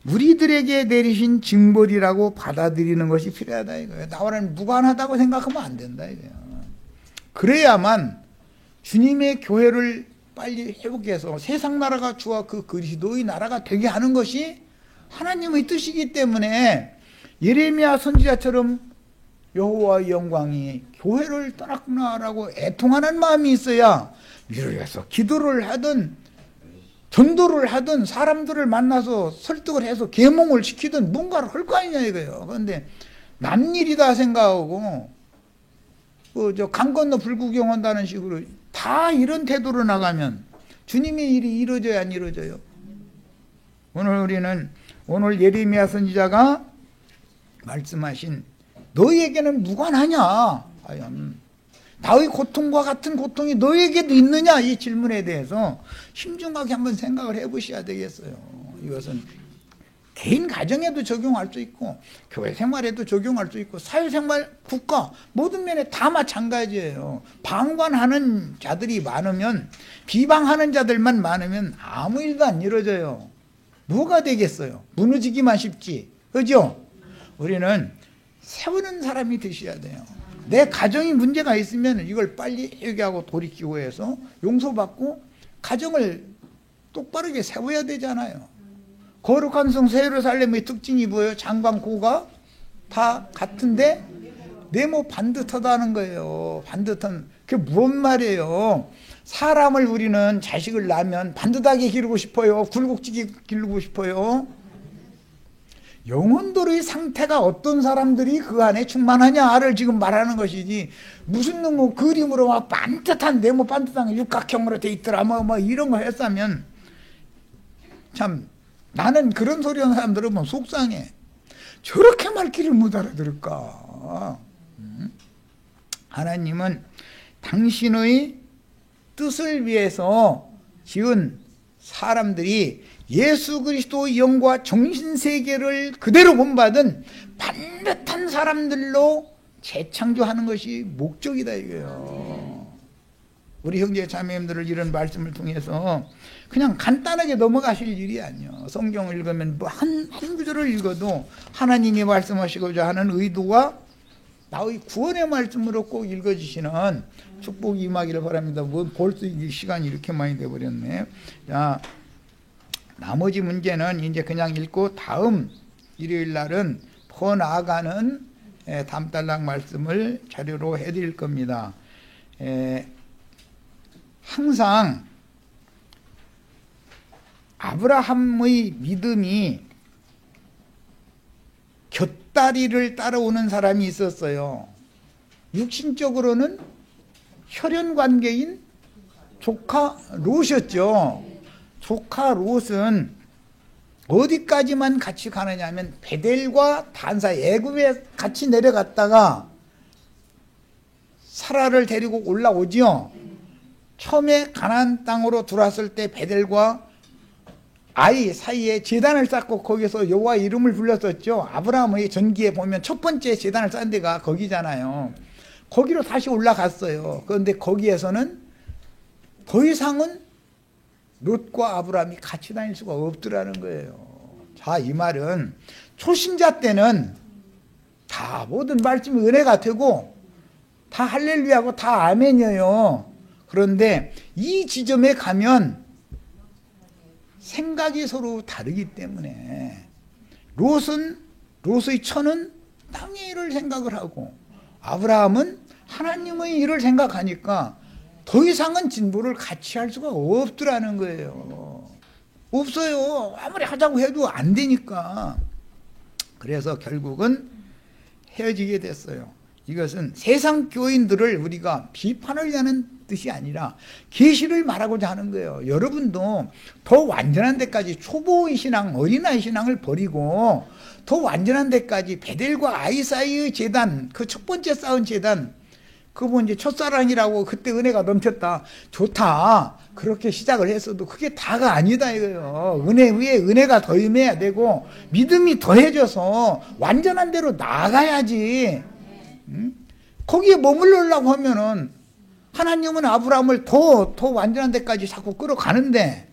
우리들에게 내리신 징벌이라고 받아들이는 것이 필요하다 이거예요. 나와는 무관하다고 생각하면 안 된다 이거예요. 그래야만 주님의 교회를 빨리 회복해서 세상 나라가 주와 그 그리스도의 나라가 되게 하는 것이 하나님의 뜻이기 때문에 예레미야 선지자처럼 여호와의 영광이 교회를 떠났구나라고 애통하는 마음이 있어야 위를 위해서 기도를 하든 전도를 하든 사람들을 만나서 설득을 해서 계몽을 시키든 뭔가를 할 거 아니냐 이거예요. 그런데 남일이다 생각하고 강 건너 불구경 한다는 식으로 다 이런 태도로 나가면 주님의 일이 이루어져야 안 이루어져요. 오늘 예레미야 선지자가 말씀하신 너희에게는 무관하냐? 과연 나의 고통과 같은 고통이 너희에게도 있느냐? 이 질문에 대해서 심중하게 한번 생각을 해보셔야 되겠어요. 이것은 개인 가정에도 적용할 수 있고 교회 생활에도 적용할 수 있고 사회생활, 국가 모든 면에 다 마찬가지예요. 방관하는 자들이 많으면 비방하는 자들만 많으면 아무 일도 안 이루어져요. 뭐가 되겠어요? 무너지기만 쉽지. 그죠? 우리는 세우는 사람이 되셔야 돼요. 내 가정이 문제가 있으면 이걸 빨리 회개하고 돌이키고 해서 용서받고 가정을 똑바르게 세워야 되잖아요. 거룩한 성 예루살렘의 특징이 뭐예요? 장관 고가 다 같은데 네모 반듯하다는 거예요. 반듯한 그게 뭔 말이에요? 사람을 우리는 자식을 낳으면 반듯하게 기르고 싶어요? 굴곡지게 기르고 싶어요? 영혼들의 상태가 어떤 사람들이 그 안에 충만하냐를 지금 말하는 것이지 무슨 뭐 그림으로 막 반듯한 네모 반듯한 육각형으로 돼 있더라 뭐 이런 거 했으면 참 나는 그런 소리 하는 사람 들으면 속상해. 저렇게 말귀를 못 알아들을까? 하나님은 당신의 뜻을 위해서 지은 사람들이 예수 그리스도의 영과 정신세계를 그대로 본받은 반듯한 사람들로 재창조하는 것이 목적이다 이거예요. 우리 형제 자매님들을 이런 말씀을 통해서 그냥 간단하게 넘어가실 일이 아니에요. 성경을 읽으면 뭐 한 구절을 읽어도 하나님이 말씀하시고자 하는 의도와 나의 구원의 말씀으로 꼭 읽어주시는 축복이 임하기를 바랍니다. 뭐 벌써 이 시간이 이렇게 많이 돼버렸네. 자, 나머지 문제는 이제 그냥 읽고 다음 일요일 날은 더 나아가는 담달락 말씀을 자료로 해드릴 겁니다. 항상 아브라함의 믿음이 곁다리를 따라오는 사람이 있었어요. 육신적으로는 혈연관계인 조카 롯이었죠. 조카 롯은 어디까지만 같이 가느냐 하면 베델과 단사 애굽에 같이 내려갔다가 사라를 데리고 올라오지요. 처음에 가나안 땅으로 들어왔을 때 베델과 아이 사이에 제단을 쌓고 거기서 여호와 이름을 불렀었죠. 아브라함의 전기에 보면 첫 번째 제단을 쌓은 데가 거기잖아요. 거기로 다시 올라갔어요. 그런데 거기에서는 더 이상은 롯과 아브라함이 같이 다닐 수가 없더라는 거예요. 자, 이 말은 초신자 때는 다 모든 말씀이 은혜가 되고 다 할렐루야고 다 아멘이에요. 그런데 이 지점에 가면 생각이 서로 다르기 때문에 롯의 처는 땅의 일을 생각을 하고 아브라함은 하나님의 일을 생각하니까 더 이상은 진보를 같이 할 수가 없더라는 거예요. 없어요. 아무리 하자고 해도 안 되니까. 그래서 결국은 헤어지게 됐어요. 이것은 세상 교인들을 우리가 비판을 하는 뜻이 아니라 계시를 말하고자 하는 거예요. 여러분도 더 완전한 데까지 초보의 신앙, 어린아이 신앙을 버리고 더 완전한 데까지 베델과 아이 사이의 재단, 그 첫 번째 쌓은 재단, 그거 이제 첫사랑이라고 그때 은혜가 넘쳤다. 좋다. 그렇게 시작을 했어도 그게 다가 아니다 이거예요. 은혜 위에 은혜가 더 임해야 되고 믿음이 더해져서 완전한 데로 나아가야지. 거기에 머물러려고 하면은 하나님은 아브라함을 더 완전한 데까지 자꾸 끌어가는데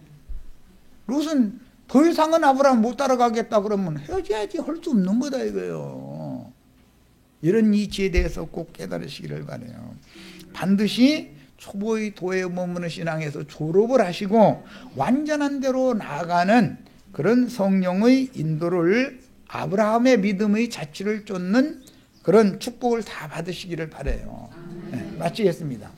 롯은 더 이상은 아브라함 못 따라가겠다 그러면 헤어져야지. 할 수 없는 거다 이거예요. 이런 이치에 대해서 꼭 깨달으시기를 바라요. 반드시 초보의 도에 머무는 신앙에서 졸업을 하시고 완전한 대로 나아가는 그런 성령의 인도를 아브라함의 믿음의 자취를 쫓는 그런 축복을 다 받으시기를 바라요. 네, 마치겠습니다.